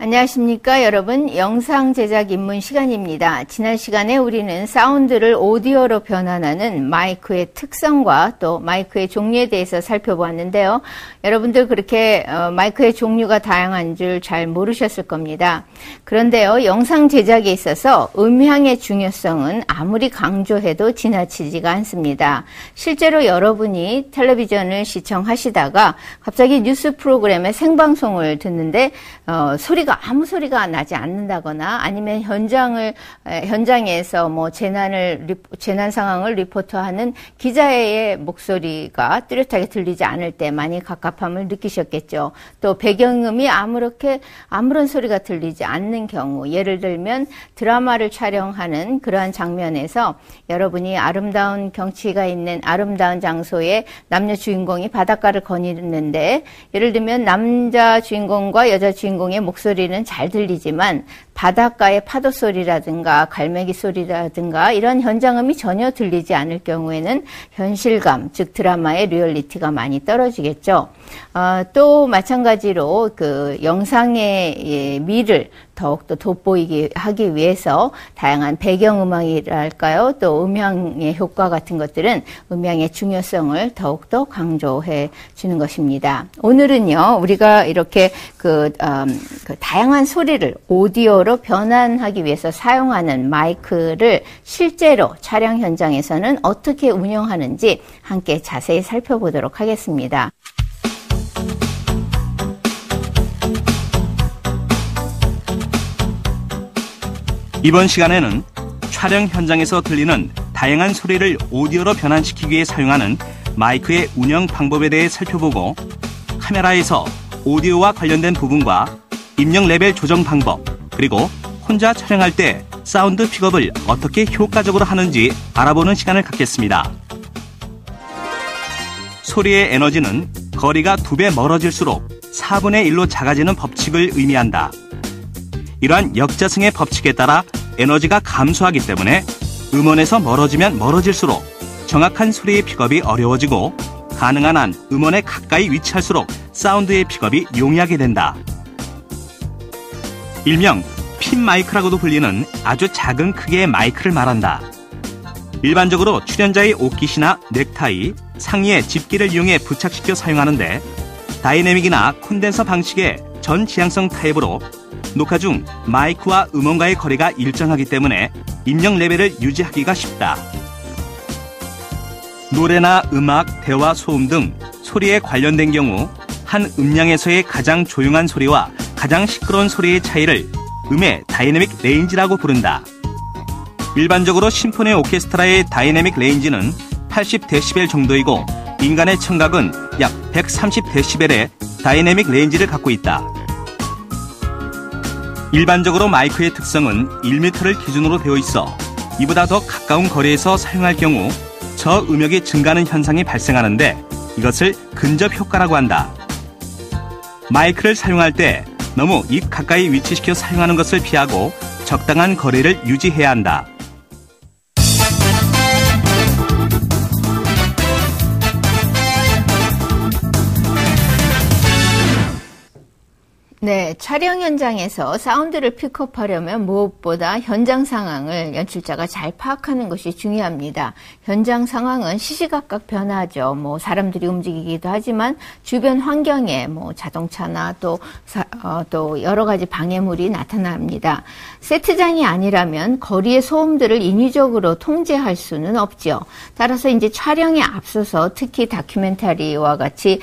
안녕하십니까 여러분, 영상 제작 입문 시간입니다. 지난 시간에 우리는 사운드를 오디오로 변환하는 마이크의 특성과 또 마이크의 종류에 대해서 살펴보았는데요. 여러분들 그렇게 마이크의 종류가 다양한 줄 잘 모르셨을 겁니다. 그런데요, 영상 제작에 있어서 음향의 중요성은 아무리 강조해도 지나치지가 않습니다. 실제로 여러분이 텔레비전을 시청하시다가 갑자기 뉴스 프로그램의 생방송을 듣는데 소리가 아무 소리가 나지 않는다거나 아니면 현장에서 뭐 재난 상황을 리포터하는 기자의 목소리가 뚜렷하게 들리지 않을 때 많이 갑갑함을 느끼셨겠죠. 또 배경음이 아무런 소리가 들리지 않는 경우, 예를 들면 드라마를 촬영하는 그러한 장면에서 여러분이 아름다운 경치가 있는 아름다운 장소에 남녀 주인공이 바닷가를 거니는데, 예를 들면 남자 주인공과 여자 주인공의 목소리는 잘 들리지만 바닷가의 파도 소리라든가 갈매기 소리라든가 이런 현장음이 전혀 들리지 않을 경우에는 현실감, 즉 드라마의 리얼리티가 많이 떨어지겠죠. 또 마찬가지로 그 영상의 미를 더욱더 돋보이게 하기 위해서 다양한 배경음악이랄까요, 또 음향의 효과 같은 것들은 음향의 중요성을 더욱더 강조해 주는 것입니다. 오늘은요, 우리가 이렇게 다양한 소리를 오디오로 변환하기 위해서 사용하는 마이크를 실제로 촬영 현장에서는 어떻게 운영하는지 함께 자세히 살펴보도록 하겠습니다. 이번 시간에는 촬영 현장에서 들리는 다양한 소리를 오디오로 변환시키기 위해 사용하는 마이크의 운영 방법에 대해 살펴보고, 카메라에서 오디오와 관련된 부분과 입력 레벨 조정 방법, 그리고 혼자 촬영할 때 사운드 픽업을 어떻게 효과적으로 하는지 알아보는 시간을 갖겠습니다. 소리의 에너지는 거리가 2배 멀어질수록 4분의 1로 작아지는 법칙을 의미한다. 이러한 역자성의 법칙에 따라 에너지가 감소하기 때문에 음원에서 멀어지면 멀어질수록 정확한 소리의 픽업이 어려워지고, 가능한 한 음원에 가까이 위치할수록 사운드의 픽업이 용이하게 된다. 일명 핀 마이크라고도 불리는 아주 작은 크기의 마이크를 말한다. 일반적으로 출연자의 옷깃이나 넥타이, 상의에 집기를 이용해 부착시켜 사용하는데, 다이내믹이나 콘덴서 방식의 전 지향성 타입으로 녹화 중 마이크와 음원과의 거리가 일정하기 때문에 입력 레벨을 유지하기가 쉽다. 노래나 음악, 대화, 소음 등 소리에 관련된 경우 한 음량에서의 가장 조용한 소리와 가장 시끄러운 소리의 차이를 음의 다이내믹 레인지라고 부른다. 일반적으로 심포니 오케스트라의 다이내믹 레인지는 80데시벨 정도이고, 인간의 청각은 약 130데시벨의 다이내믹 레인지를 갖고 있다. 일반적으로 마이크의 특성은 1m를 기준으로 되어 있어 이보다 더 가까운 거리에서 사용할 경우 저음역이 증가하는 현상이 발생하는데, 이것을 근접 효과라고 한다. 마이크를 사용할 때 너무 입 가까이 위치시켜 사용하는 것을 피하고 적당한 거리를 유지해야 한다. 네, 촬영 현장에서 사운드를 픽업하려면 무엇보다 현장 상황을 연출자가 잘 파악하는 것이 중요합니다. 현장 상황은 시시각각 변하죠. 사람들이 움직이기도 하지만 주변 환경에 자동차나 또 여러 가지 방해물이 나타납니다. 세트장이 아니라면 거리의 소음들을 인위적으로 통제할 수는 없죠. 따라서 이제 촬영에 앞서서 특히 다큐멘터리와 같이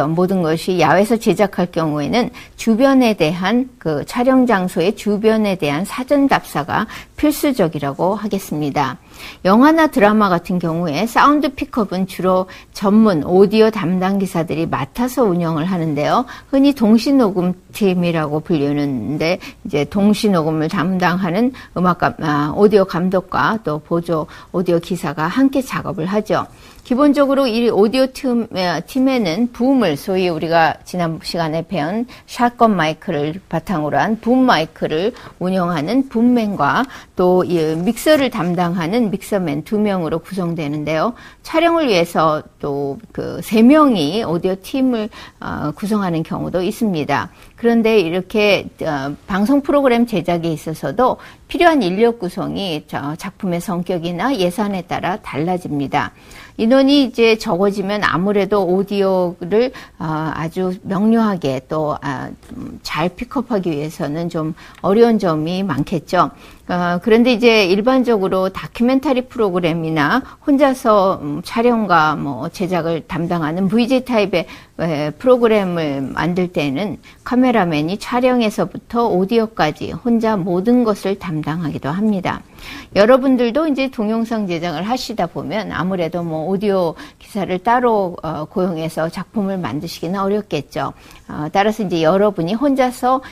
모든 것이 야외에서 제작할 경우에는 주변에 대한 그 촬영 장소의 주변에 대한 사전 답사가 필수적이라고 하겠습니다. 영화나 드라마 같은 경우에 사운드 픽업은 주로 전문 오디오 담당 기사들이 맡아서 운영을 하는데요. 흔히 동시녹음팀이라고 불리는데 이제 동시녹음을 담당하는 오디오 감독과 또 보조 오디오 기사가 함께 작업을 하죠. 기본적으로 이 오디오 팀에는 붐을, 소위 우리가 지난 시간에 배운 샷건 마이크를 바탕으로 한 붐 마이크를 운영하는 붐맨과 또 믹서를 담당하는 믹서맨 2명으로 구성되는데요. 촬영을 위해서 또 그 3명이 오디오 팀을 구성하는 경우도 있습니다. 그런데 이렇게 방송 프로그램 제작에 있어서도 필요한 인력 구성이 작품의 성격이나 예산에 따라 달라집니다. 인원이 이제 적어지면 아무래도 오디오를 아주 명료하게 또 잘 픽업하기 위해서는 좀 어려운 점이 많겠죠. 그런데 이제 일반적으로 다큐멘터리 프로그램이나 혼자서 촬영과 뭐 제작을 담당하는 VJ 타입의 프로그램을 만들 때는 카메라맨이 촬영에서부터 오디오까지 혼자 모든 것을 담당하기도 합니다. 여러분들도 이제 동영상 제작을 하시다 보면 아무래도 뭐 오디오 기사를 따로 고용해서 작품을 만드시기는 어렵겠죠. 따라서 이제 여러분이 혼자서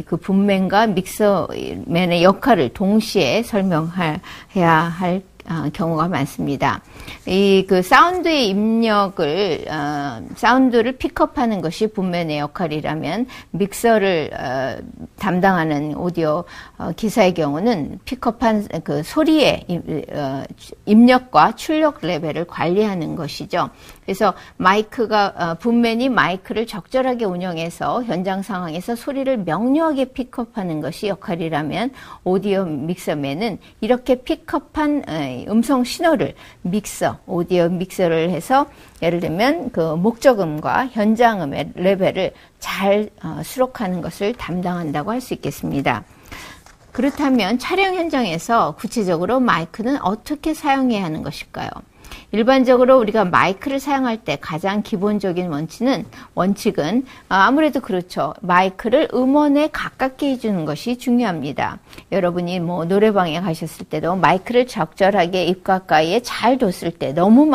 그 붐맨과 믹서맨의 역할을 동시에 설명해야 할 경우가 많습니다. 그 사운드의 입력을, 사운드를 픽업하는 것이 붐맨의 역할이라면 믹서를 담당하는 오디오 기사의 경우는 픽업한 그 소리의 입력과 출력 레벨을 관리하는 것이죠. 그래서 붐맨이 마이크를 적절하게 운영해서 현장 상황에서 소리를 명료하게 픽업하는 것이 역할이라면 오디오 믹서맨은 이렇게 픽업한 음성 신호를 오디오 믹서를 해서 예를 들면 그 목적음과 현장음의 레벨을 잘 수록하는 것을 담당한다고 할 수 있겠습니다. 그렇다면 촬영 현장에서 구체적으로 마이크는 어떻게 사용해야 하는 것일까요? 일반적으로 우리가 마이크를 사용할 때 가장 기본적인 원칙은 아무래도 그렇죠. 마이크를 음원에 가깝게 해주는 것이 중요합니다. 여러분이 뭐 노래방에 가셨을 때도 마이크를 적절하게 입 가까이에 잘 뒀을 때 너무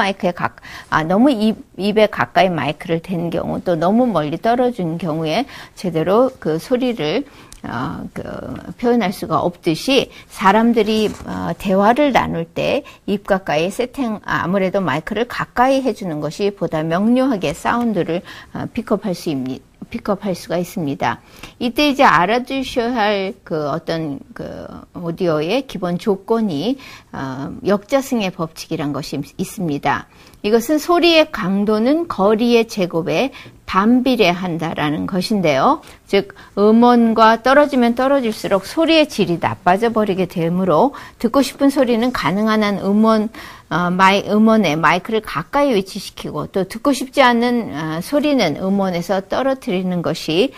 너무 입에 가까이 마이크를 대는 경우 또 너무 멀리 떨어진 경우에 제대로 그 소리를 표현할 수가 없듯이 사람들이 대화를 나눌 때 입 가까이 아무래도 마이크를 가까이 해주는 것이 보다 명료하게 사운드를 픽업할 수가 있습니다. 이때 이제 알아두셔야 할 어떤 오디오의 기본 조건이 역자승의 법칙이란 것이 있습니다. 이것은 소리의 강도는 거리의 제곱에 반비례한다라는 것인데요. 즉 음원과 떨어지면 떨어질수록 소리의 질이 나빠져 버리게 되므로 듣고 싶은 소리는 가능한 한 음원에 마이크를 가까이 위치시키고 또 듣고 싶지 않은 소리는 음원에서 떨어뜨리는 것이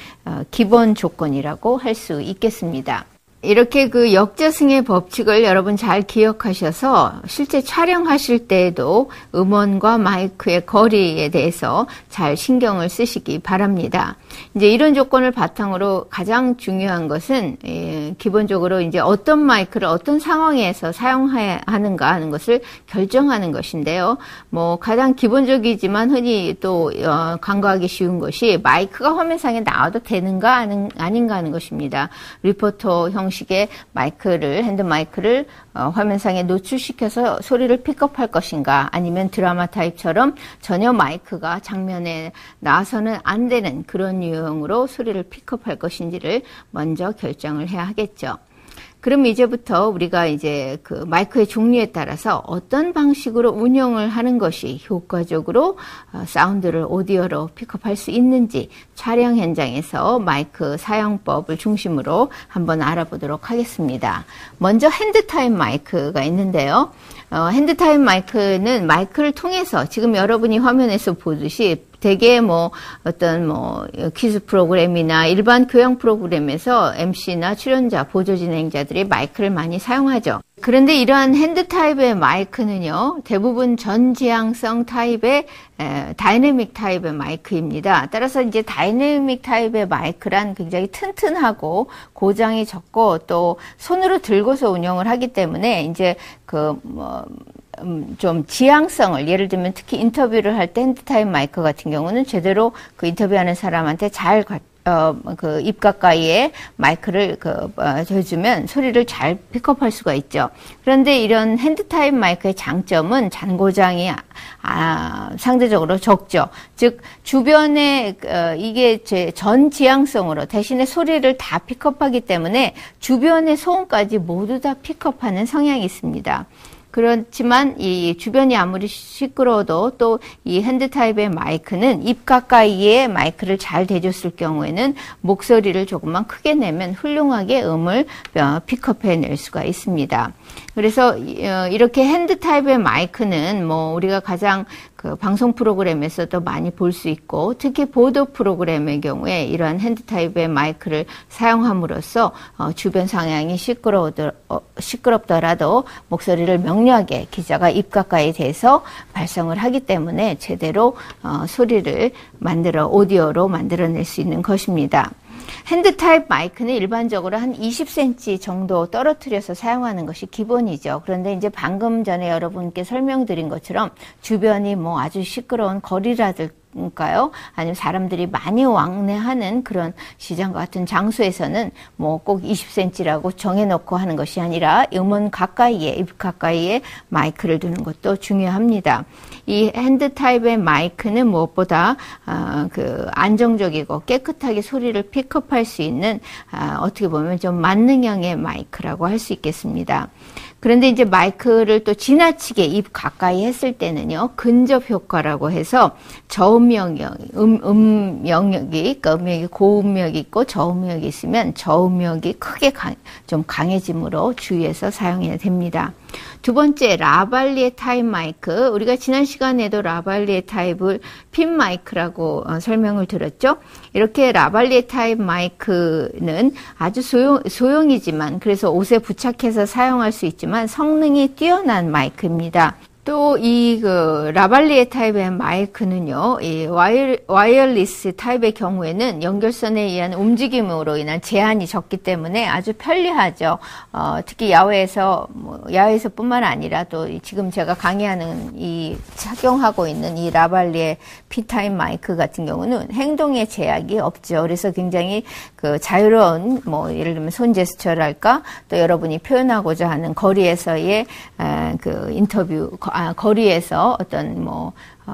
기본 조건이라고 할 수 있겠습니다. 이렇게 그 역자승의 법칙을 여러분 잘 기억하셔서 실제 촬영하실 때에도 음원과 마이크의 거리에 대해서 잘 신경을 쓰시기 바랍니다. 이제 이런 조건을 바탕으로 가장 중요한 것은 기본적으로 이제 어떤 마이크를 어떤 상황에서 사용해야 하는가 하는 것을 결정하는 것인데요. 뭐 가장 기본적이지만 흔히 또 간과하기 쉬운 것이 마이크가 화면상에 나와도 되는가 아닌가 하는 것입니다. 리포터 형식의 핸드 마이크를 화면상에 노출시켜서 소리를 픽업할 것인가 아니면 드라마 타입처럼 전혀 마이크가 장면에 나와서는 안 되는 그런 유형으로 소리를 픽업할 것인지를 먼저 결정을 해야 하겠죠. 그럼 이제부터 우리가 이제 그 마이크의 종류에 따라서 어떤 방식으로 운영을 하는 것이 효과적으로 사운드를 오디오로 픽업할 수 있는지 촬영 현장에서 마이크 사용법을 중심으로 한번 알아보도록 하겠습니다. 먼저 핸드타임 마이크가 있는데요. 핸드타임 마이크는 마이크를 통해서 지금 여러분이 화면에서 보듯이 대개 뭐 어떤 뭐 퀴즈 프로그램이나 일반 교양 프로그램에서 MC나 출연자, 보조 진행자들이 마이크를 많이 사용하죠. 그런데 이러한 핸드 타입의 마이크는요, 대부분 전지향성 타입의 다이내믹 타입의 마이크입니다. 따라서 이제 다이내믹 타입의 마이크란 굉장히 튼튼하고 고장이 적고 또 손으로 들고서 운영을 하기 때문에 이제 좀 지향성을, 예를 들면 특히 인터뷰를 할 때 핸드 타입 마이크 같은 경우는 제대로 그 인터뷰하는 사람한테 잘 입 가까이에 마이크를 해주면 소리를 잘 픽업할 수가 있죠. 그런데 이런 핸드 타입 마이크의 장점은 잔고장이 상대적으로 적죠. 즉 주변에 이게 전지향성으로 대신에 소리를 다 픽업하기 때문에 주변의 소음까지 모두 다 픽업하는 성향이 있습니다. 그렇지만 이 주변이 아무리 시끄러워도 또 이 핸드 타입의 마이크는 입 가까이에 마이크를 잘 대줬을 경우에는 목소리를 조금만 크게 내면 훌륭하게 음을 픽업해낼 수가 있습니다. 그래서 이렇게 핸드 타입의 마이크는 뭐 우리가 가장 그 방송 프로그램에서도 많이 볼 수 있고, 특히 보도 프로그램의 경우에 이러한 핸드 타입의 마이크를 사용함으로써 주변 상황이 시끄럽더라도 목소리를 명료하게 기자가 입 가까이 대서 발성을 하기 때문에 제대로 소리를 오디오로 만들어낼 수 있는 것입니다. 핸드 타입 마이크는 일반적으로 한 20cm 정도 떨어뜨려서 사용하는 것이 기본이죠. 그런데 이제 방금 전에 여러분께 설명드린 것처럼 주변이 뭐 아주 시끄러운 거리라든가요, 아니면 사람들이 많이 왕래하는 그런 시장과 같은 장소에서는 뭐 꼭 20cm라고 정해놓고 하는 것이 아니라 음원 가까이에, 입 가까이에 마이크를 두는 것도 중요합니다. 이 핸드 타입의 마이크는 무엇보다 안정적이고 깨끗하게 소리를 픽업할 수 있는 어떻게 보면 좀 만능형의 마이크라고 할 수 있겠습니다. 그런데 이제 마이크를 또 지나치게 입 가까이 했을 때는요, 근접 효과라고 해서 저음 영역이, 그러니까 음역이 고음역이 있고 저음역이 있으면 저음역이 크게 좀 강해짐으로 주의해서 사용해야 됩니다. 두 번째, 라발리에 타입 마이크. 우리가 지난 시간에도 라발리에 타입을 핀 마이크라고 설명을 드렸죠. 이렇게 라발리에 타입 마이크는 아주 소형이지만, 그래서 옷에 부착해서 사용할 수 있지만 성능이 뛰어난 마이크입니다. 또 이 라발리에 타입의 마이크는요, 이 와이어리스 타입의 경우에는 연결선에 의한 움직임으로 인한 제한이 적기 때문에 아주 편리하죠. 특히 야외에서뿐만 아니라 또 지금 제가 강의하는 착용하고 있는 이 라발리에 P 타입 마이크 같은 경우는 행동에 제약이 없죠. 그래서 굉장히 자유로운, 예를 들면 손 제스처랄까, 또 여러분이 표현하고자 하는 거리에서의 인터뷰, 거리에서 어떤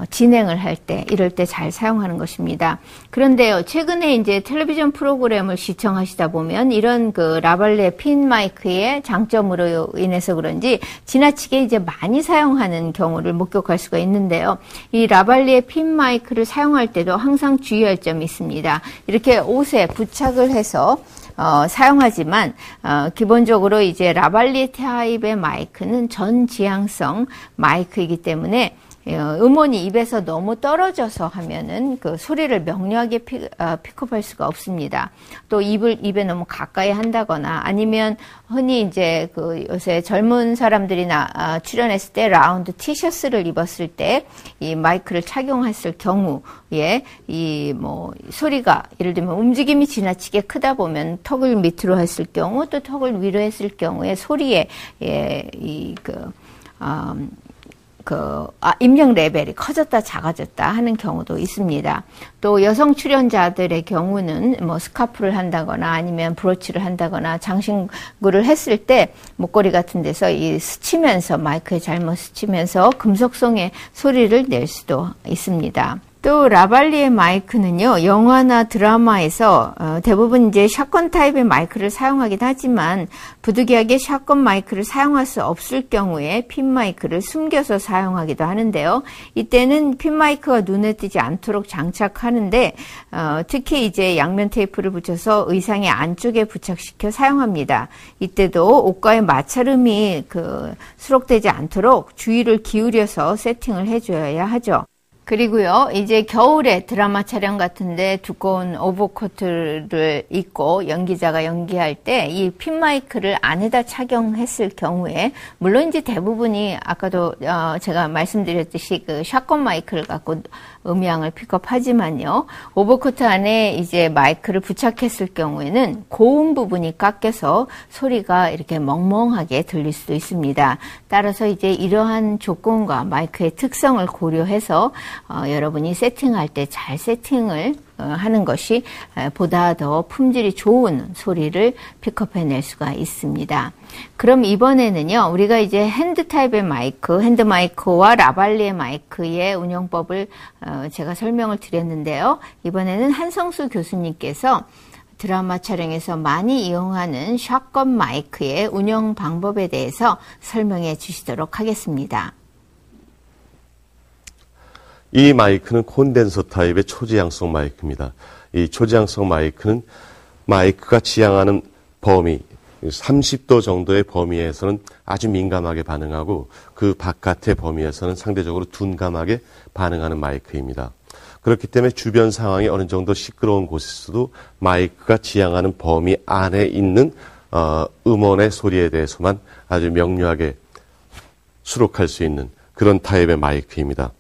진행을 할 때, 이럴 때 잘 사용하는 것입니다. 그런데요, 최근에 이제 텔레비전 프로그램을 시청하시다 보면 이런 라발리에 핀 마이크의 장점으로 인해서 그런지 지나치게 이제 많이 사용하는 경우를 목격할 수가 있는데요. 이 라발리에 핀 마이크를 사용할 때도 항상 주의할 점이 있습니다. 이렇게 옷에 부착을 해서 사용하지만 기본적으로 이제 라발리에 타입의 마이크는 전지향성 마이크이기 때문에 음원이 입에서 너무 떨어져서 하면은 소리를 명료하게 픽업할 수가 없습니다. 또 입에 너무 가까이 한다거나, 아니면 흔히 이제 요새 젊은 사람들이 출연했을 때 라운드 티셔츠를 입었을 때 이 마이크를 착용했을 경우에 소리가, 예를 들면 움직임이 지나치게 크다 보면 턱을 밑으로 했을 경우, 또 턱을 위로 했을 경우에 소리에 입력 레벨이 커졌다 작아졌다 하는 경우도 있습니다. 또 여성 출연자들의 경우는 스카프를 한다거나 아니면 브로치를 한다거나 장신구를 했을 때 목걸이 같은 데서 스치면서, 마이크에 잘못 스치면서 금속성의 소리를 낼 수도 있습니다. 또 라발리에 마이크는요, 영화나 드라마에서 대부분 이제 샷건 타입의 마이크를 사용하긴 하지만 부득이하게 샷건 마이크를 사용할 수 없을 경우에 핀 마이크를 숨겨서 사용하기도 하는데요. 이때는 핀 마이크가 눈에 띄지 않도록 장착하는데 특히 이제 양면 테이프를 붙여서 의상의 안쪽에 부착시켜 사용합니다. 이때도 옷과의 마찰음이 수록되지 않도록 주의를 기울여서 세팅을 해줘야 하죠. 그리고요, 이제 겨울에 드라마 촬영 같은데 두꺼운 오버코트를 입고 연기자가 연기할 때 이 핀 마이크를 안에다 착용했을 경우에, 물론 이제 대부분이 아까도 제가 말씀드렸듯이 그 샷건 마이크를 갖고 음향을 픽업하지만요, 오버코트 안에 이제 마이크를 부착했을 경우에는 고음 부분이 깎여서 소리가 이렇게 멍멍하게 들릴 수도 있습니다. 따라서 이제 이러한 조건과 마이크의 특성을 고려해서 여러분이 세팅할 때 잘 세팅을 하는 것이 보다 더 품질이 좋은 소리를 픽업해낼 수가 있습니다. 그럼 이번에는요, 우리가 이제 핸드 타입의 마이크, 핸드 마이크와 라발리에 마이크의 운영법을 제가 설명을 드렸는데요. 이번에는 한성수 교수님께서 드라마 촬영에서 많이 이용하는 샷건 마이크의 운영 방법에 대해서 설명해 주시도록 하겠습니다. 이 마이크는 콘덴서 타입의 초지향성 마이크입니다. 이 초지향성 마이크는 마이크가 지향하는 범위, 30도 정도의 범위에서는 아주 민감하게 반응하고 그 바깥의 범위에서는 상대적으로 둔감하게 반응하는 마이크입니다. 그렇기 때문에 주변 상황이 어느 정도 시끄러운 곳에서도 마이크가 지향하는 범위 안에 있는 음원의 소리에 대해서만 아주 명료하게 수록할 수 있는 그런 타입의 마이크입니다.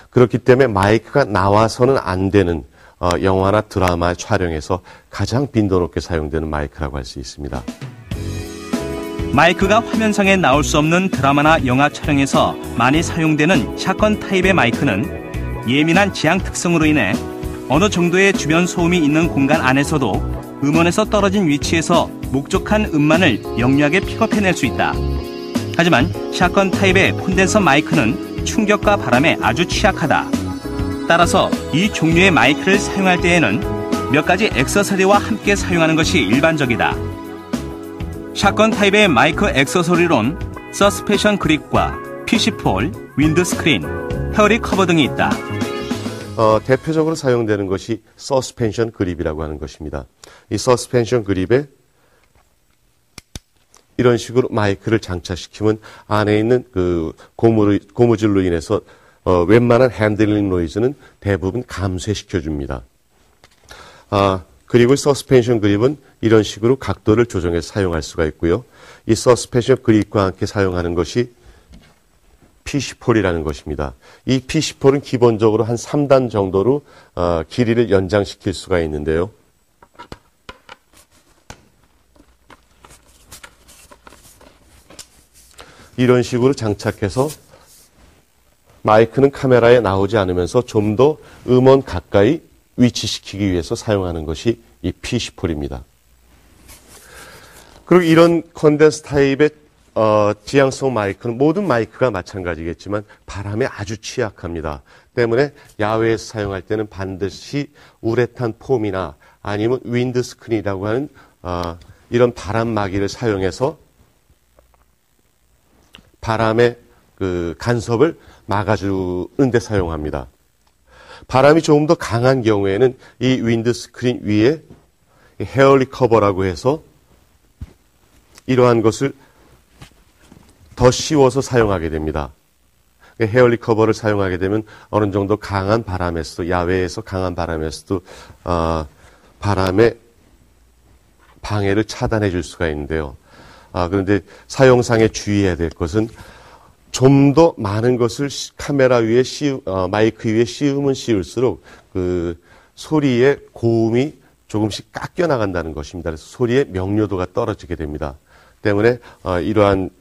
그렇기 때문에 마이크가 나와서는 안 되는 영화나 드라마 촬영에서 가장 빈도 높게 사용되는 마이크라고 할 수 있습니다. 마이크가 화면상에 나올 수 없는 드라마나 영화 촬영에서 많이 사용되는 샷건 타입의 마이크는 예민한 지향 특성으로 인해 어느 정도의 주변 소음이 있는 공간 안에서도 음원에서 떨어진 위치에서 목적한 음만을 명료하게 픽업해낼 수 있다. 하지만 샷건 타입의 콘덴서 마이크는 충격과 바람에 아주 취약하다. 따라서 이 종류의 마이크를 사용할 때에는 몇 가지 액세서리와 함께 사용하는 것이 일반적이다. 샷건 타입의 마이크 액세서리론 서스펜션 그립과 PC4, 윈드스크린, 헤어리 커버 등이 있다. 대표적으로 사용되는 것이 서스펜션 그립이라고 하는 것입니다. 이 서스펜션 그립에 이런 식으로 마이크를 장착시키면 안에 있는 그 고무줄로 인해서 웬만한 핸들링 노이즈는 대부분 감쇄시켜줍니다. 그리고 서스펜션 그립은 이런 식으로 각도를 조정해서 사용할 수가 있고요. 이 서스펜션 그립과 함께 사용하는 것이 PC4이라는 것입니다. 이 PC4는 기본적으로 한 3단 정도로 길이를 연장시킬 수가 있는데요. 이런 식으로 장착해서 마이크는 카메라에 나오지 않으면서 좀 더 음원 가까이 위치시키기 위해서 사용하는 것이 이 PC4입니다. 그리고 이런 콘덴서 타입의 지향성 마이크는 모든 마이크가 마찬가지겠지만 바람에 아주 취약합니다. 때문에 야외에서 사용할 때는 반드시 우레탄 폼이나 아니면 윈드 스크린이라고 하는 이런 바람막이를 사용해서 바람의 그 간섭을 막아주는 데 사용합니다. 바람이 조금 더 강한 경우에는 이 윈드 스크린 위에 헤어리 커버라고 해서 이러한 것을 더 씌워서 사용하게 됩니다. 헤어리 커버를 사용하게 되면 어느 정도 강한 바람에서도, 야외에서 강한 바람에서도 바람의 방해를 차단해 줄 수가 있는데요. 그런데 사용상에 주의해야 될 것은 좀 더 많은 것을 카메라 위에 마이크 위에 씌우면 씌울수록 그 소리의 고음이 조금씩 깎여 나간다는 것입니다. 그래서 소리의 명료도가 떨어지게 됩니다. 때문에 이러한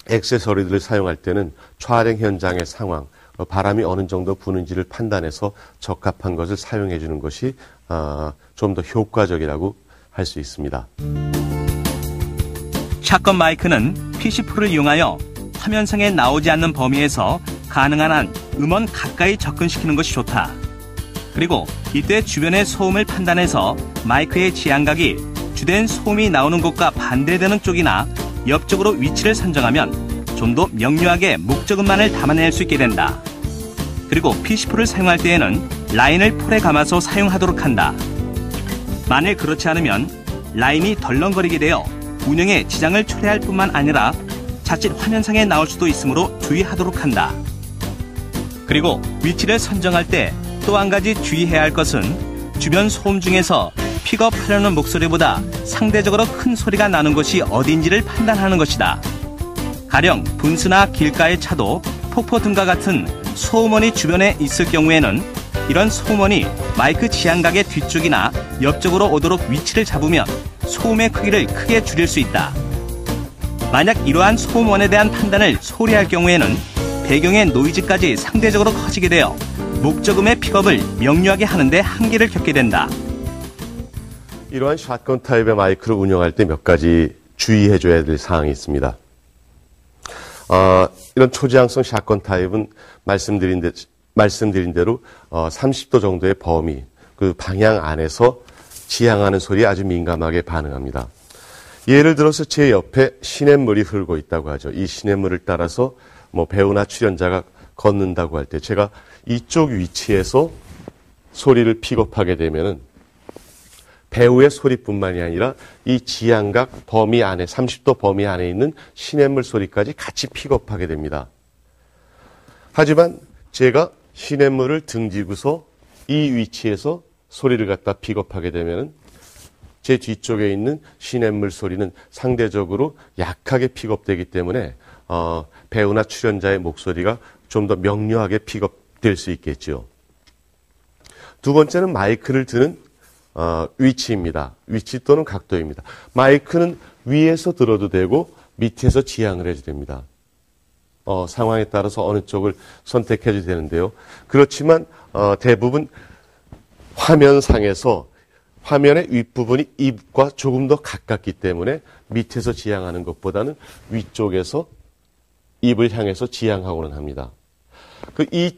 액세서리들을 사용할 때는 촬영 현장의 상황, 바람이 어느 정도 부는지를 판단해서 적합한 것을 사용해 주는 것이 좀 더 효과적이라고 할 수 있습니다. 샷건 마이크는 PC4를 이용하여 화면상에 나오지 않는 범위에서 가능한 한 음원 가까이 접근시키는 것이 좋다. 그리고 이때 주변의 소음을 판단해서 마이크의 지향각이 주된 소음이 나오는 곳과 반대되는 쪽이나 옆쪽으로 위치를 선정하면 좀 더 명료하게 목적음만을 담아낼 수 있게 된다. 그리고 PC4를 사용할 때에는 라인을 폴에 감아서 사용하도록 한다. 만일 그렇지 않으면 라인이 덜렁거리게 되어 운영에 지장을 초래할 뿐만 아니라 자칫 화면상에 나올 수도 있으므로 주의하도록 한다. 그리고 위치를 선정할 때 또 한 가지 주의해야 할 것은 주변 소음 중에서 픽업하려는 목소리보다 상대적으로 큰 소리가 나는 곳이 어딘지를 판단하는 것이다. 가령 분수나 길가의 차도 폭포 등과 같은 소음원이 주변에 있을 경우에는 이런 소음원이 마이크 지향각의 뒤쪽이나 옆쪽으로 오도록 위치를 잡으면 소음의 크기를 크게 줄일 수 있다. 만약 이러한 소음원에 대한 판단을 소홀히 할 경우에는 배경의 노이즈까지 상대적으로 커지게 되어 목적음의 픽업을 명료하게 하는데 한계를 겪게 된다. 이러한 샷건 타입의 마이크를 운영할 때 몇 가지 주의해줘야 될 사항이 있습니다. 이런 초지향성 샷건 타입은 말씀드린 대로 30도 정도의 범위, 그 방향 안에서 지향하는 소리에 아주 민감하게 반응합니다. 예를 들어서 제 옆에 시냇물이 흐르고 있다고 하죠. 이 시냇물을 따라서 배우나 출연자가 걷는다고 할 때 제가 이쪽 위치에서 소리를 픽업하게 되면은 배우의 소리뿐만이 아니라 이 지향각 범위 안에 30도 범위 안에 있는 시냇물 소리까지 같이 픽업하게 됩니다. 하지만 제가 시냇물을 등지고서 이 위치에서 소리를 갖다 픽업하게 되면은 제 뒤쪽에 있는 시냇물 소리는 상대적으로 약하게 픽업되기 때문에 배우나 출연자의 목소리가 좀 더 명료하게 픽업될 수 있겠죠. 두 번째는 마이크를 드는 위치입니다. 위치 또는 각도입니다. 마이크는 위에서 들어도 되고 밑에서 지향을 해도 됩니다. 상황에 따라서 어느 쪽을 선택해도 되는데요. 그렇지만 대부분 화면상에서 화면의 윗부분이 입과 조금 더 가깝기 때문에 밑에서 지향하는 것보다는 위쪽에서 입을 향해서 지향하고는 합니다. 이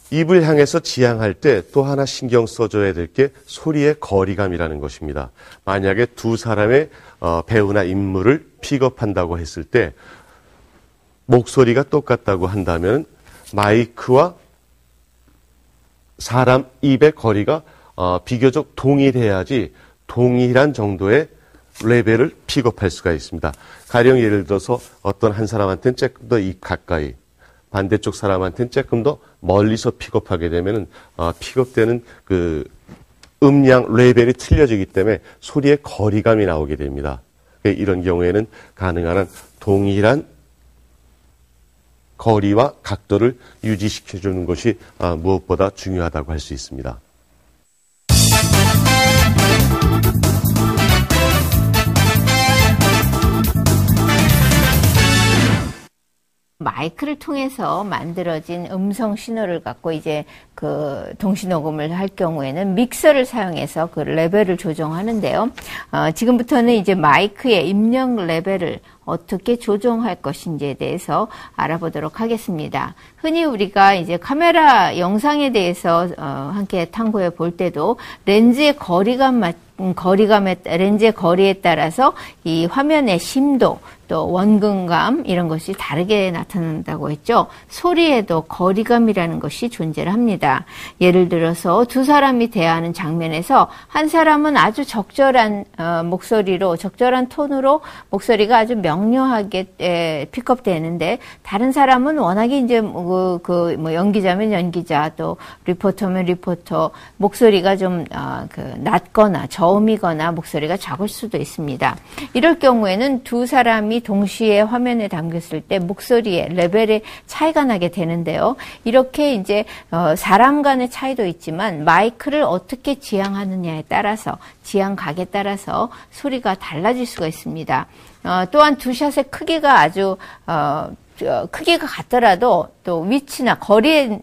입을 향해서 지향할 때 또 하나 신경 써줘야 될 게 소리의 거리감이라는 것입니다. 만약에 두 사람의 배우나 인물을 픽업한다고 했을 때 목소리가 똑같다고 한다면 마이크와 사람 입의 거리가 비교적 동일해야지 동일한 정도의 레벨을 픽업할 수가 있습니다. 가령 예를 들어서 어떤 한 사람한테는 조금 더 입 가까이, 반대쪽 사람한테는 조금 더 멀리서 픽업하게 되면은 픽업되는 그 음량 레벨이 틀려지기 때문에 소리의 거리감이 나오게 됩니다. 이런 경우에는 가능한 한 동일한 거리와 각도를 유지시켜주는 것이 무엇보다 중요하다고 할 수 있습니다. 마이크를 통해서 만들어진 음성 신호를 갖고 이제 그 동시 녹음을 할 경우에는 믹서를 사용해서 그 레벨을 조정하는데요. 지금부터는 이제 마이크의 입력 레벨을 어떻게 조정할 것인지에 대해서 알아보도록 하겠습니다. 흔히 우리가 이제 카메라 영상에 대해서 함께 탐구해 볼 때도 렌즈의 렌즈의 거리에 따라서 이 화면의 심도, 또 원근감 이런 것이 다르게 나타난다고 했죠. 소리에도 거리감이라는 것이 존재를 합니다. 예를 들어서 두 사람이 대화하는 장면에서 한 사람은 아주 적절한 목소리로, 적절한 톤으로 목소리가 아주 명료하게 픽업되는데 다른 사람은 워낙에 이제 연기자면 연기자, 또 리포터면 리포터 목소리가 좀 낮거나 저음이거나 목소리가 작을 수도 있습니다. 이럴 경우에는 두 사람이 동시에 화면에 담겼을 때 목소리의 레벨의 차이가 나게 되는데요. 이렇게 이제 사람 간의 차이도 있지만 마이크를 어떻게 지향하느냐에 따라서, 지향각에 따라서 소리가 달라질 수가 있습니다. 또한 두 샷의 크기가 아주 크기가 같더라도 또 위치나 거리에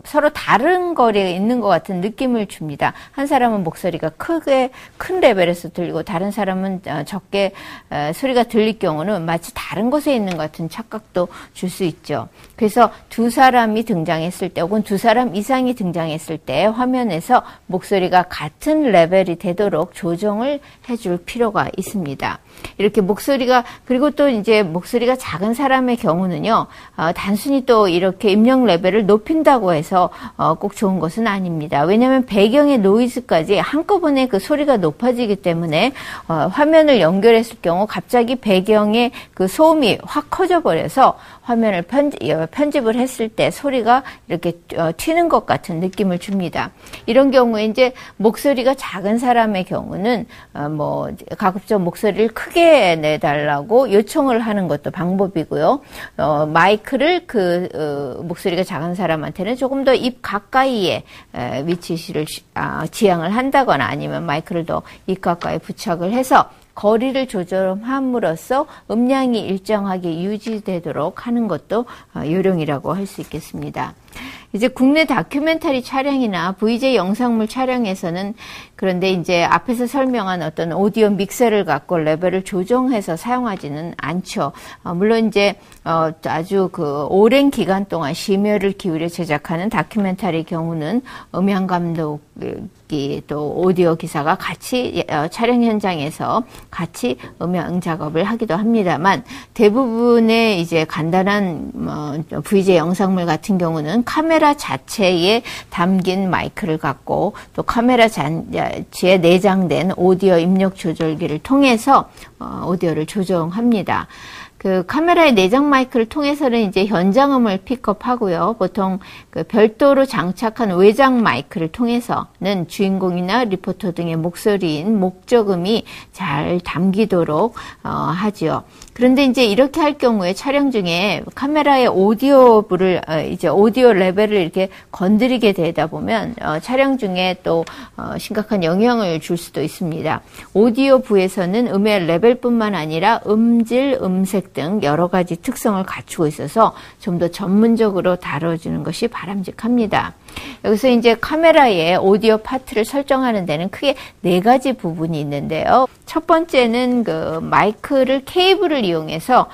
서로 다른 거리에 있는 것 같은 느낌을 줍니다. 한 사람은 목소리가 큰 레벨에서 들리고 다른 사람은 적게 소리가 들릴 경우는 마치 다른 곳에 있는 것 같은 착각도 줄 수 있죠. 그래서 두 사람이 등장했을 때 혹은 두 사람 이상이 등장했을 때 화면에서 목소리가 같은 레벨이 되도록 조정을 해줄 필요가 있습니다. 이렇게 목소리가, 그리고 또 이제 목소리가 작은 사람의 경우는요, 단순히 또 이렇게 입력 레벨을 높인다고 해서 꼭 좋은 것은 아닙니다. 왜냐하면 배경의 노이즈까지 한꺼번에 그 소리가 높아지기 때문에 화면을 연결했을 경우 갑자기 배경의 그 소음이 확 커져 버려서 화면을 편집을 했을 때 소리가 이렇게 튀는 것 같은 느낌을 줍니다. 이런 경우에 이제 목소리가 작은 사람의 경우는 가급적 목소리를 크게 내달라고 요청을 하는 것도 방법이고요. 마이크를 목소리가 작은 사람한테는 조금 더 입 가까이에 위치를 지향을 한다거나 아니면 마이크를 더 입 가까이 부착을 해서 거리를 조절함으로써 음량이 일정하게 유지되도록 하는 것도 요령이라고 할 수 있겠습니다. 이제 국내 다큐멘터리 촬영이나 VJ 영상물 촬영에서는 그런데 이제 앞에서 설명한 어떤 오디오 믹서를 갖고 레벨을 조정해서 사용하지는 않죠. 물론 이제 아주 오랜 기간 동안 심혈을 기울여 제작하는 다큐멘터리 경우는 음향 감독이 또 오디오 기사가 같이 촬영 현장에서 같이 음향 작업을 하기도 합니다만 대부분의 이제 간단한 VJ 영상물 같은 경우는 카메라 자체에 담긴 마이크를 갖고 또 카메라 자체에 내장된 오디오 입력 조절기를 통해서 오디오를 조정합니다. 그 카메라의 내장 마이크를 통해서는 이제 현장음을 픽업하고요. 보통 별도로 장착한 외장 마이크를 통해서는 주인공이나 리포터 등의 목소리인 목적음이 잘 담기도록 하지요. 그런데 이제 이렇게 할 경우에 촬영 중에 카메라의 오디오부를 이제 오디오 레벨을 이렇게 건드리게 되다 보면 촬영 중에 또 심각한 영향을 줄 수도 있습니다. 오디오부에서는 음의 레벨뿐만 아니라 음질, 음색 등 여러 가지 특성을 갖추고 있어서 좀 더 전문적으로 다뤄주는 것이 바람직합니다. 여기서 이제 카메라의 오디오 파트를 설정하는 데는 크게 4가지 부분이 있는데요. 첫 번째는 마이크를 케이블을 이용해서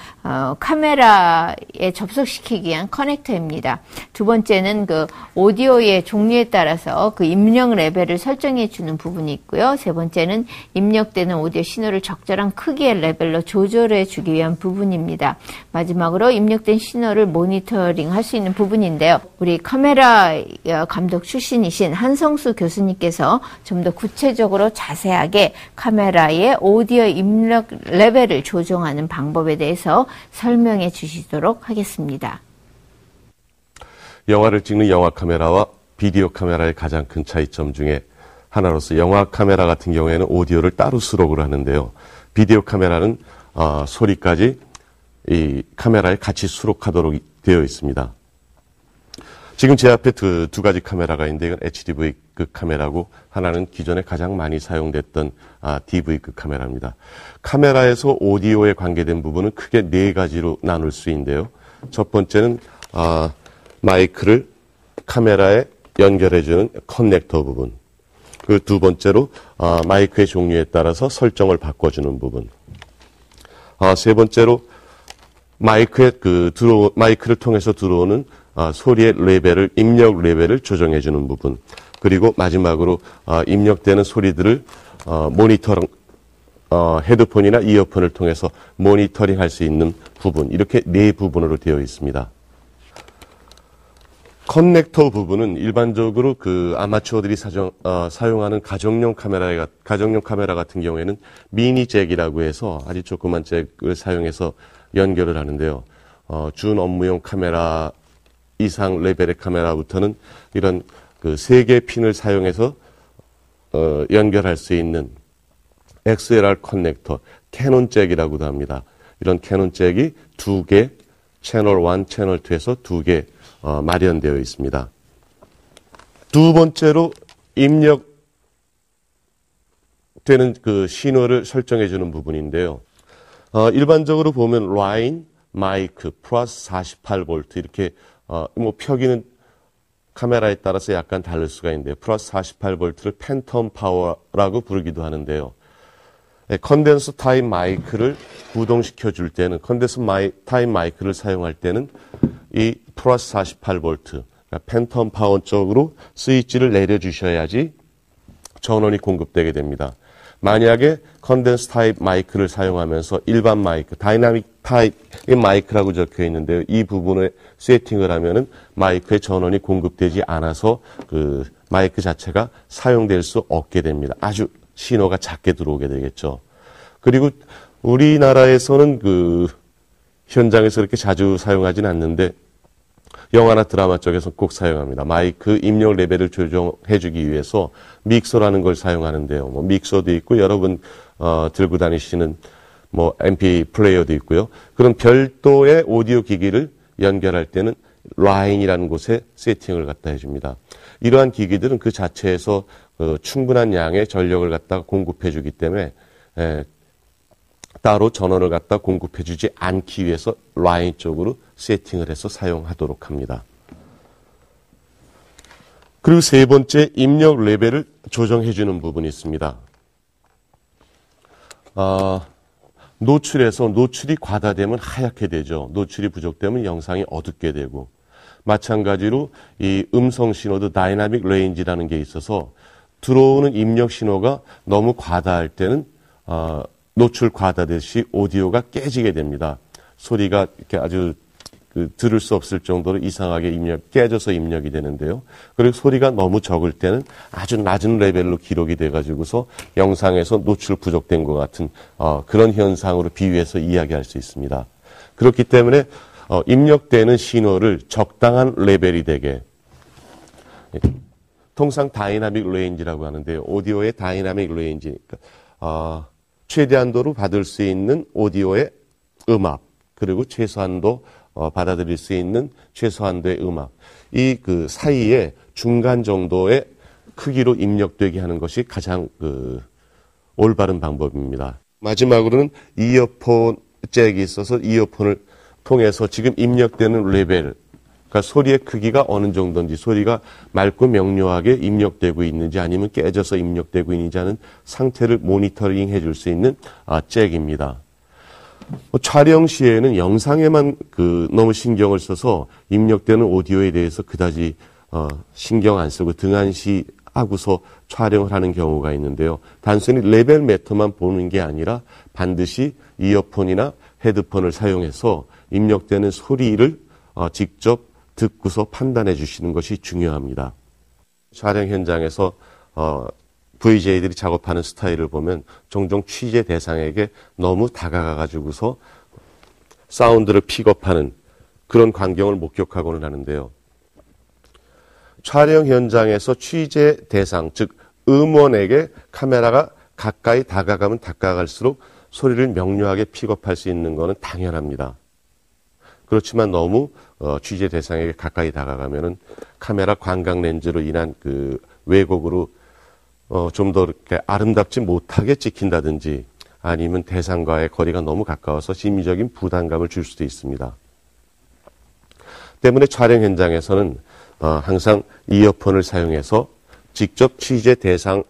카메라에 접속시키기 위한 커넥터입니다. 두 번째는 오디오의 종류에 따라서 입력 레벨을 설정해 주는 부분이 있고요. 세 번째는 입력되는 오디오 신호를 적절한 크기의 레벨로 조절해 주기 위한 부분입니다. 마지막으로 입력된 신호를 모니터링 할 수 있는 부분인데요. 우리 카메라 감독 출신이신 한성수 교수님께서 좀 더 구체적으로 자세하게 카메라의 오디오 입력 레벨을 조정하는 방법에 대해서 설명해 주시도록 하겠습니다. 영화를 찍는 영화 카메라와 비디오 카메라의 가장 큰 차이점 중에 하나로서 영화 카메라 같은 경우에는 오디오를 따로 수록을 하는데요. 비디오 카메라는 소리까지 이 카메라에 같이 수록하도록 되어 있습니다. 지금 제 앞에 두 가지 카메라가 있는데 이건 HDV급 카메라고 하나는 기존에 가장 많이 사용됐던 DV급 카메라입니다. 카메라에서 오디오에 관계된 부분은 크게 4가지로 나눌 수 있는데요. 첫 번째는 마이크를 카메라에 연결해주는 커넥터 부분. 그 두 번째로 마이크의 종류에 따라서 설정을 바꿔주는 부분. 세 번째로 마이크를 통해서 들어오는 소리의 레벨을, 입력 레벨을 조정해주는 부분. 그리고 마지막으로, 입력되는 소리들을, 헤드폰이나 이어폰을 통해서 모니터링 할 수 있는 부분. 이렇게 4부분으로 되어 있습니다. 커넥터 부분은 일반적으로 아마추어들이 사용하는 가정용 카메라 같은 경우에는 미니 잭이라고 해서 아주 조그만 잭을 사용해서 연결을 하는데요. 준 업무용 카메라 이상 레벨의 카메라부터는 이런 3개의 핀을 사용해서 연결할 수 있는 XLR 커넥터, 캐논 잭이라고도 합니다. 이런 캐논 잭이 2개, 채널 1, 채널 2에서 2개 마련되어 있습니다. 두 번째로 입력되는 신호를 설정해 주는 부분인데요. 일반적으로 보면 라인, 마이크, 플러스 48V 이렇게 표기는 카메라에 따라서 약간 다를 수가 있는데요. 플러스 48V를 팬텀 파워라고 부르기도 하는데요. 컨덴서 타입 마이크를 구동시켜 줄 때는, 컨덴서 타입 마이크를 사용할 때는 이 플러스 48V, 그러니까 팬텀 파워 쪽으로 스위치를 내려주셔야지 전원이 공급되게 됩니다. 만약에 컨덴스 타입 마이크를 사용하면서 일반 마이크, 다이나믹 타입의 마이크라고 적혀 있는데요. 이 부분에 세팅을 하면은 마이크의 전원이 공급되지 않아서 그 마이크 자체가 사용될 수 없게 됩니다. 아주 신호가 작게 들어오게 되겠죠. 그리고 우리나라에서는 그 현장에서 그렇게 자주 사용하지는 않는데 영화나 드라마 쪽에서 꼭 사용합니다. 마이크 입력 레벨을 조정해주기 위해서 믹서라는 걸 사용하는데요. 뭐 믹서도 있고 여러분 들고 다니시는 뭐 MP 플레이어도 있고요. 그런 별도의 오디오 기기를 연결할 때는 라인이라는 곳에 세팅을 갖다 해줍니다. 이러한 기기들은 그 자체에서 충분한 양의 전력을 갖다가 공급해주기 때문에 따로 전원을 갖다 공급해주지 않기 위해서 라인 쪽으로 세팅을 해서 사용하도록 합니다. 그리고 세 번째, 입력 레벨을 조정해주는 부분이 있습니다. 노출이 과다되면 하얗게 되죠. 노출이 부족되면 영상이 어둡게 되고, 마찬가지로 이 음성 신호도 다이나믹 레인지라는 게 있어서 들어오는 입력 신호가 너무 과다할 때는 노출 과다듯이 오디오가 깨지게 됩니다. 소리가 이렇게 아주 들을 수 없을 정도로 이상하게 깨져서 입력이 되는데요. 그리고 소리가 너무 적을 때는 아주 낮은 레벨로 기록이 돼가지고서 영상에서 노출 부족된 것 같은 그런 현상으로 비유해서 이야기할 수 있습니다. 그렇기 때문에 입력되는 신호를 적당한 레벨이 되게, 통상 다이나믹 레인지라고 하는데요. 오디오의 다이나믹 레인지, 최대한도로 받을 수 있는 오디오의 음압, 그리고 최소한도 받아들일 수 있는 최소한도의 음압, 이 그 사이에 중간 정도의 크기로 입력되게 하는 것이 가장 올바른 방법입니다. 마지막으로는 이어폰 잭이 있어서 이어폰을 통해서 지금 입력되는 레벨, 그러니까 소리의 크기가 어느 정도인지, 소리가 맑고 명료하게 입력되고 있는지 아니면 깨져서 입력되고 있는지 하는 상태를 모니터링 해줄 수 있는 잭입니다. 촬영 시에는 영상에만 너무 신경을 써서 입력되는 오디오에 대해서 그다지 신경 안 쓰고 등한시하고서 촬영을 하는 경우가 있는데요. 단순히 레벨 메터만 보는 게 아니라 반드시 이어폰이나 헤드폰을 사용해서 입력되는 소리를 직접 듣고서 판단해 주시는 것이 중요합니다. 촬영 현장에서 VJ들이 작업하는 스타일을 보면 종종 취재 대상에게 너무 다가가가지고서 사운드를 픽업하는 그런 광경을 목격하고는 하는데요. 촬영 현장에서 취재 대상, 즉 음원에게 카메라가 가까이 다가가면 다가갈수록 소리를 명료하게 픽업할 수 있는 것은 당연합니다. 그렇지만 너무 취재 대상에게 가까이 다가가면은 카메라 광각 렌즈로 인한 왜곡으로 좀 더 이렇게 아름답지 못하게 찍힌다든지 아니면 대상과의 거리가 너무 가까워서 심리적인 부담감을 줄 수도 있습니다. 때문에 촬영 현장에서는 항상 이어폰을 사용해서 직접 취재 대상의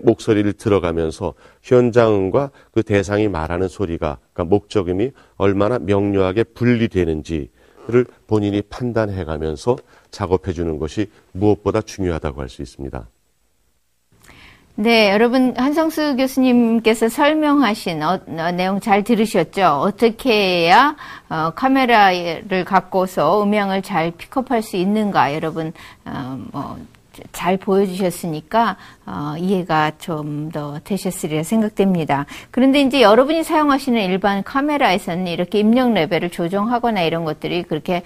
목소리를 들어가면서 현장음과 그 대상이 말하는 소리가, 그러니까 목적음이 얼마나 명료하게 분리되는지를 본인이 판단해가면서 작업해주는 것이 무엇보다 중요하다고 할 수 있습니다. 네, 여러분 한성수 교수님께서 설명하신 내용 잘 들으셨죠? 어떻게 해야 카메라를 갖고서 음향을 잘 픽업할 수 있는가, 여러분 잘 보여주셨으니까 이해가 좀 더 되셨으리라 생각됩니다. 그런데 이제 여러분이 사용하시는 일반 카메라에서는 이렇게 입력 레벨을 조정하거나 이런 것들이 그렇게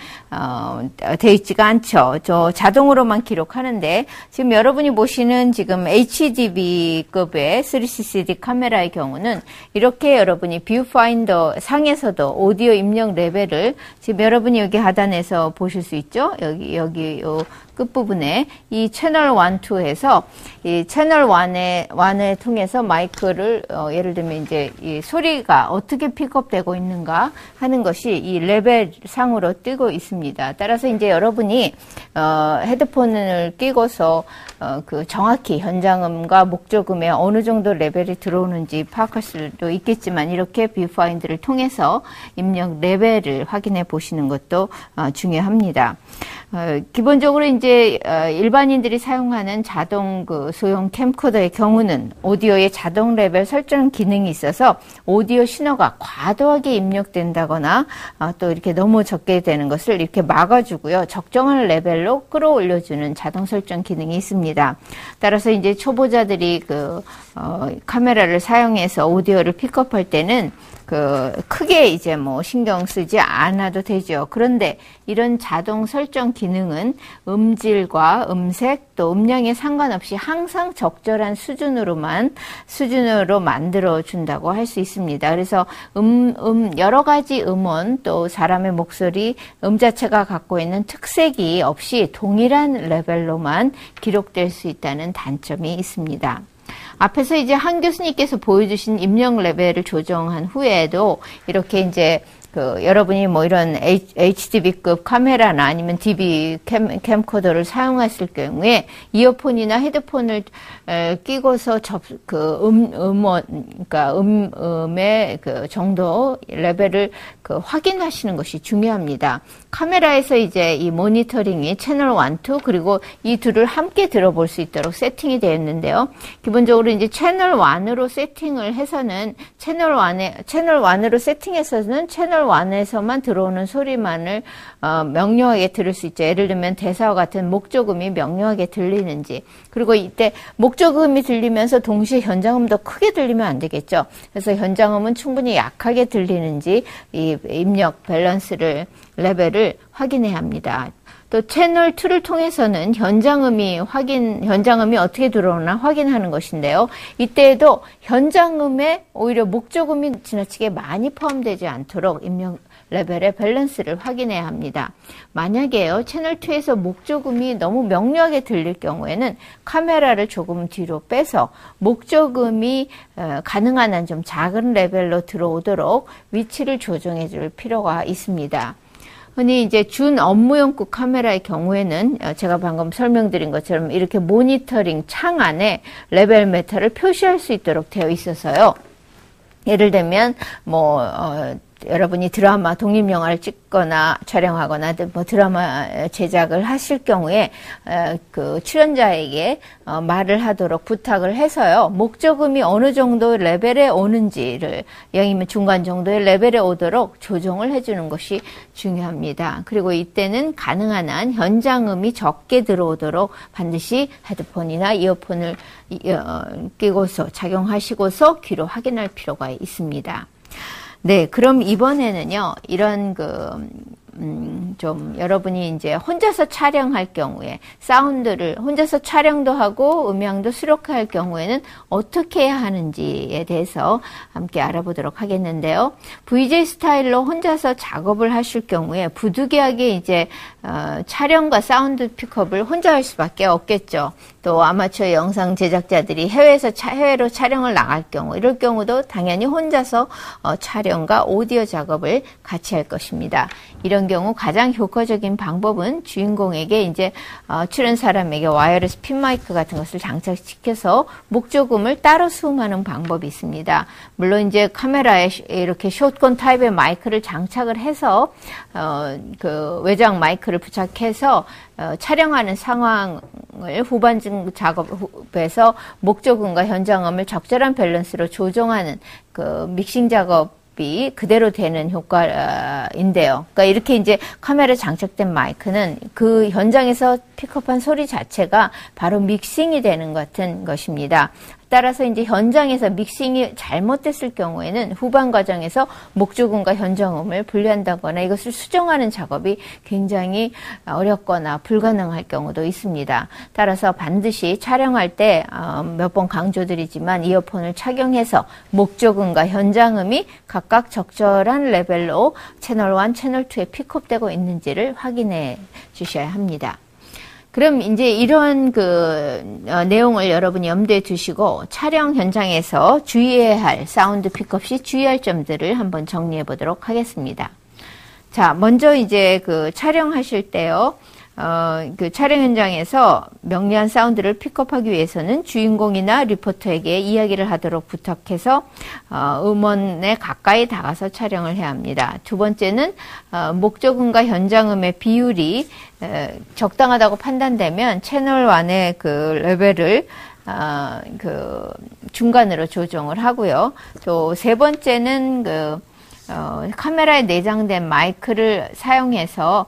돼 있지가 않죠. 저 자동으로만 기록하는데, 지금 여러분이 보시는 지금 HDB급의 3CCD 카메라의 경우는 이렇게 여러분이 뷰파인더 상에서도 오디오 입력 레벨을 지금 여러분이 여기 하단에서 보실 수 있죠. 여기 요 끝부분에 이 채널 1, 2에서 이 채널 1을 통해서 마이크를 예를 들면 이제 이 소리가 어떻게 픽업되고 있는가 하는 것이 이 레벨 상으로 뜨고 있습니다. 따라서 이제 여러분이 헤드폰을 끼고서 정확히 현장음과 목적음에 어느 정도 레벨이 들어오는지 파악할 수도 있겠지만, 이렇게 뷰파인드를 통해서 입력 레벨을 확인해 보시는 것도 중요합니다. 기본적으로 이제 이제 일반인들이 사용하는 자동 소형 캠코더의 경우는 오디오의 자동 레벨 설정 기능이 있어서 오디오 신호가 과도하게 입력된다거나 또 이렇게 너무 적게 되는 것을 이렇게 막아주고요. 적정한 레벨로 끌어올려주는 자동 설정 기능이 있습니다. 따라서 이제 초보자들이 카메라를 사용해서 오디오를 픽업할 때는 크게 이제 뭐 신경 쓰지 않아도 되죠. 그런데 이런 자동 설정 기능은 음질과 음색 또 음량에 상관없이 항상 적절한 수준으로 만들어 준다고 할 수 있습니다. 그래서 여러 가지 음원 또 사람의 목소리, 자체가 갖고 있는 특색이 없이 동일한 레벨로만 기록될 수 있다는 단점이 있습니다. 앞에서 이제 한 교수님께서 보여주신 입력 레벨을 조정한 후에도 이렇게 이제 여러분이 뭐 이런 HDB급 카메라나 아니면 DB 캠코더를 사용했을 경우에 이어폰이나 헤드폰을 끼고서 그러니까 음의 정도 레벨을 확인하시는 것이 중요합니다. 카메라에서 이제 이 모니터링이 채널 1, 2 그리고 이 둘을 함께 들어볼 수 있도록 세팅이 되어 있는데요. 기본적으로 이제 채널 1으로 세팅을 해서는 채널 1으로 세팅해서는 채널 1에서만 들어오는 소리만을 명료하게 들을 수 있죠. 예를 들면 대사와 같은 목조금이 명료하게 들리는지, 그리고 이때 목조금이 들리면서 동시에 현장음도 크게 들리면 안 되겠죠. 그래서 현장음은 충분히 약하게 들리는지 이 입력 밸런스를 레벨을 확인해야 합니다. 또 채널 2를 통해서는 현장음이 어떻게 들어오나 확인하는 것인데요. 이때에도 현장음에 오히려 목조금이 지나치게 많이 포함되지 않도록 입력 레벨의 밸런스를 확인해야 합니다. 만약에요, 채널 2에서 목조금이 너무 명료하게 들릴 경우에는 카메라를 조금 뒤로 빼서 목조금이 가능한 한 좀 작은 레벨로 들어오도록 위치를 조정해 줄 필요가 있습니다. 흔히 이제 준 업무용급 카메라의 경우에는 제가 방금 설명드린 것처럼 이렇게 모니터링 창 안에 레벨 메타를 표시할 수 있도록 되어 있어서요. 예를 들면 여러분이 드라마, 독립영화를 찍거나 촬영하거나 뭐 드라마 제작을 하실 경우에 출연자에게 말을 하도록 부탁을 해서요. 목조금이 어느 정도 레벨에 오는지를, 영이면 중간 정도의 레벨에 오도록 조정을 해주는 것이 중요합니다. 그리고 이때는 가능한 한 현장음이 적게 들어오도록 반드시 헤드폰이나 이어폰을 끼고서 착용하시고서 귀로 확인할 필요가 있습니다. 네, 그럼 이번에는요, 이런 좀 여러분이 이제 혼자서 촬영할 경우에 사운드를 혼자서 촬영도 하고 음향도 수록할 경우에는 어떻게 해야 하는지에 대해서 함께 알아보도록 하겠는데요. VJ 스타일로 혼자서 작업을 하실 경우에 부득이하게 이제 촬영과 사운드 픽업을 혼자 할 수밖에 없겠죠. 또 아마추어 영상 제작자들이 해외로 촬영을 나갈 경우, 이럴 경우도 당연히 혼자서 촬영과 오디오 작업을 같이 할 것입니다. 이런 경우 가장 효과적인 방법은 주인공에게 이제 출연 사람에게 와이어리스 핀 마이크 같은 것을 장착시켜서 목조금을 따로 수음하는 방법이 있습니다. 물론 이제 카메라에 이렇게 숏건 타입의 마이크를 장착을 해서 외장 마이크를 부착해서 촬영하는 상황을 후반중 작업에서 목조금과 현장음을 적절한 밸런스로 조정하는 믹싱 작업이 그대로 되는 효과인데요. 그러니까 이렇게 이제 카메라에 장착된 마이크는 그 현장에서 픽업한 소리 자체가 바로 믹싱이 되는 같은 것입니다. 따라서 이제 현장에서 믹싱이 잘못됐을 경우에는 후반 과정에서 목조금과 현장음을 분리한다거나 이것을 수정하는 작업이 굉장히 어렵거나 불가능할 경우도 있습니다. 따라서 반드시 촬영할 때 몇 번 강조드리지만 이어폰을 착용해서 목조금과 현장음이 각각 적절한 레벨로 채널 1, 채널 2에 픽업되고 있는지를 확인해 주셔야 합니다. 그럼 이제 이런 내용을 여러분이 염두에 두시고 촬영 현장에서 주의해야 할 사운드 픽업 시 주의할 점들을 한번 정리해 보도록 하겠습니다. 자, 먼저 이제 촬영하실 때요. 그 촬영 현장에서 명료한 사운드를 픽업하기 위해서는 주인공이나 리포터에게 이야기를 하도록 부탁해서 음원에 가까이 다가서 촬영을 해야 합니다. 두 번째는 목적음과 현장음의 비율이 적당하다고 판단되면 채널 1의 그 레벨을 그 중간으로 조정을 하고요. 또 세 번째는 카메라에 내장된 마이크를 사용해서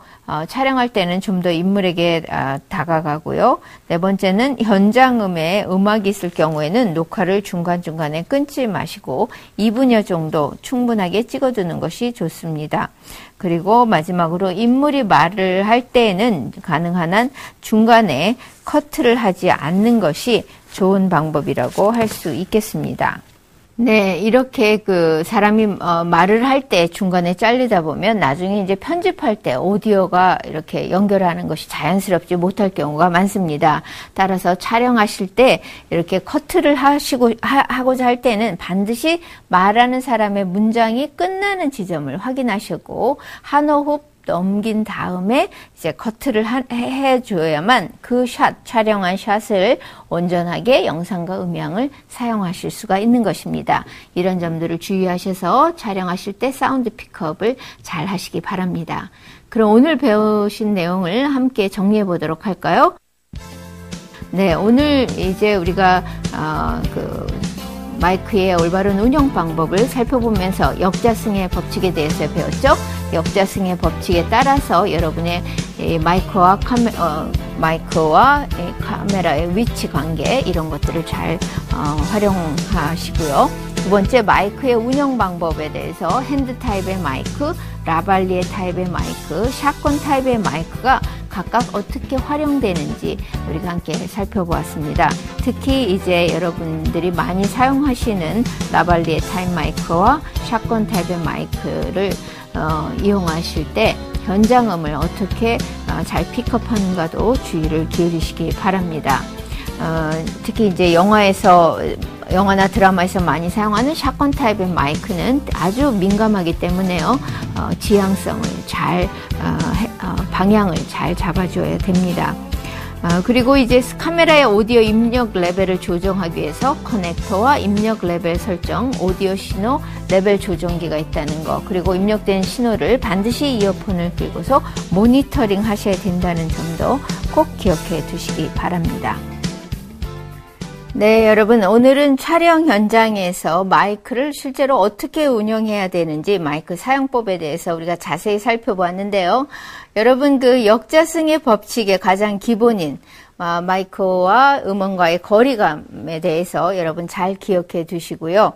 촬영할 때는 좀 더 인물에게 다가가고요. 네 번째는 현장음에 음악이 있을 경우에는 녹화를 중간중간에 끊지 마시고 2분여 정도 충분하게 찍어두는 것이 좋습니다. 그리고 마지막으로 인물이 말을 할 때에는 가능한 한 중간에 커트를 하지 않는 것이 좋은 방법이라고 할 수 있겠습니다. 네, 이렇게 그 사람이 말을 할 때 중간에 잘리다 보면 나중에 이제 편집할 때 오디오가 이렇게 연결하는 것이 자연스럽지 못할 경우가 많습니다. 따라서 촬영하실 때 이렇게 커트를 하고자 할 때는 반드시 말하는 사람의 문장이 끝나는 지점을 확인하시고 한 호흡 넘긴 다음에 이제 커트를 해줘야만 그 촬영한 샷을 온전하게 영상과 음향을 사용하실 수가 있는 것입니다. 이런 점들을 주의하셔서 촬영하실 때 사운드 픽업을 잘 하시기 바랍니다. 그럼 오늘 배우신 내용을 함께 정리해 보도록 할까요? 네, 오늘 이제 우리가 마이크의 올바른 운영 방법을 살펴보면서 역자승의 법칙에 대해서 배웠죠. 역자승의 법칙에 따라서 여러분의 마이크와 카메라의 위치 관계 이런 것들을 잘 활용하시고요. 두 번째, 마이크의 운영 방법에 대해서 핸드 타입의 마이크, 라발리에 타입의 마이크, 샷건 타입의 마이크가 각각 어떻게 활용되는지 우리가 함께 살펴보았습니다. 특히 이제 여러분들이 많이 사용하시는 라발리에 타입 마이크와 샷건 타입의 마이크를 이용하실 때 현장음을 어떻게 잘 픽업하는가도 주의를 기울이시기 바랍니다. 특히 이제 영화나 드라마에서 많이 사용하는 샷건 타입의 마이크는 아주 민감하기 때문에요. 지향성을 잘, 방향을 잘 잡아줘야 됩니다. 그리고 이제 카메라의 오디오 입력 레벨을 조정하기 위해서 커넥터와 입력 레벨 설정, 오디오 신호 레벨 조정기가 있다는 거, 그리고 입력된 신호를 반드시 이어폰을 끼고서 모니터링 하셔야 된다는 점도 꼭 기억해 두시기 바랍니다. 네, 여러분, 오늘은 촬영 현장에서 마이크를 실제로 어떻게 운영해야 되는지 마이크 사용법에 대해서 우리가 자세히 살펴보았는데요. 여러분, 그 역자승의 법칙의 가장 기본인 마이크와 음원과의 거리감에 대해서 여러분 잘 기억해 두시고요.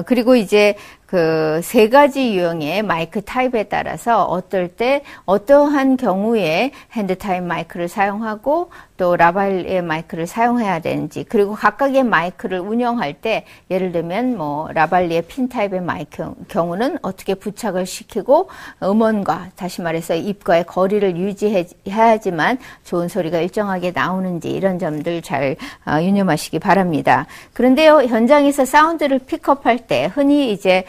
그리고 이제 그 세 가지 유형의 마이크 타입에 따라서 어떨 때 어떠한 경우에 핸드 타입 마이크를 사용하고 또 라발리에 마이크를 사용해야 되는지, 그리고 각각의 마이크를 운영할 때 예를 들면 뭐 라발리에 핀 타입의 마이크 경우는 어떻게 부착을 시키고 음원과 다시 말해서 입과의 거리를 유지해야지만 좋은 소리가 일정하게 나오는지 이런 점들 잘 유념하시기 바랍니다. 그런데요, 현장에서 사운드를 픽업할 때 흔히 이제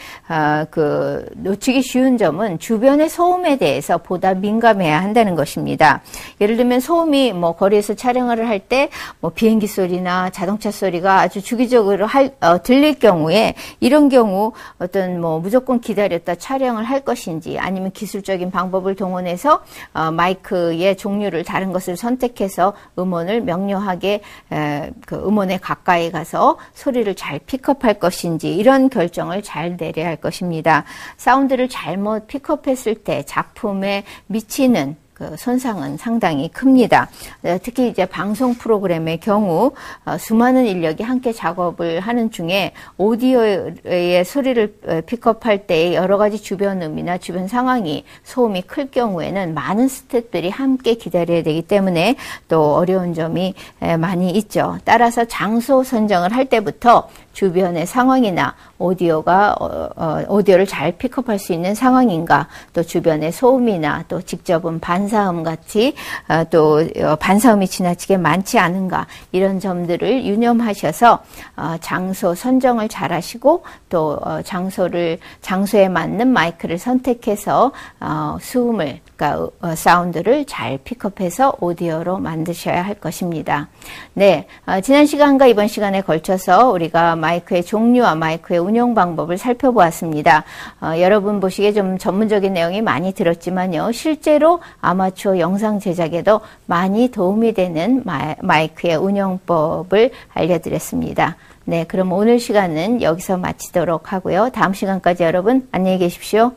놓치기 쉬운 점은 주변의 소음에 대해서 보다 민감해야 한다는 것입니다. 예를 들면 소음이 뭐 거리에서 촬영을 할 때 뭐 비행기 소리나 자동차 소리가 아주 주기적으로 들릴 경우에 이런 경우 어떤 뭐 무조건 기다렸다 촬영을 할 것인지 아니면 기술적인 방법을 동원해서 마이크의 종류를 다른 것을 선택해서 음원을 명료하게 그 음원에 가까이 가서 소리를 잘 픽업할 것인지 이런 결정을 잘 내려야 할 것입니다. 사운드를 잘못 픽업했을 때 작품에 미치는 그 손상은 상당히 큽니다. 특히 이제 방송 프로그램의 경우 수많은 인력이 함께 작업을 하는 중에 오디오의 소리를 픽업할 때 여러 가지 주변 음이나 주변 상황이 소음이 클 경우에는 많은 스태프들이 함께 기다려야 되기 때문에 또 어려운 점이 많이 있죠. 따라서 장소 선정을 할 때부터 주변의 상황이나 오디오를 잘 픽업할 수 있는 상황인가, 또 주변의 소음이나 또 직접은 반사 반사음 같이 또 반사음이 지나치게 많지 않은가 이런 점들을 유념하셔서 장소 선정을 잘 하시고 또 장소에 맞는 마이크를 선택해서 수음을 그러니까 사운드를 잘 픽업해서 오디오로 만드셔야 할 것입니다. 네, 지난 시간과 이번 시간에 걸쳐서 우리가 마이크의 종류와 마이크의 운영 방법을 살펴보았습니다. 여러분 보시기에 좀 전문적인 내용이 많이 들었지만요. 실제로 아마추어 영상 제작에도 많이 도움이 되는 마이크의 운영법을 알려드렸습니다. 네, 그럼 오늘 시간은 여기서 마치도록 하고요. 다음 시간까지 여러분 안녕히 계십시오.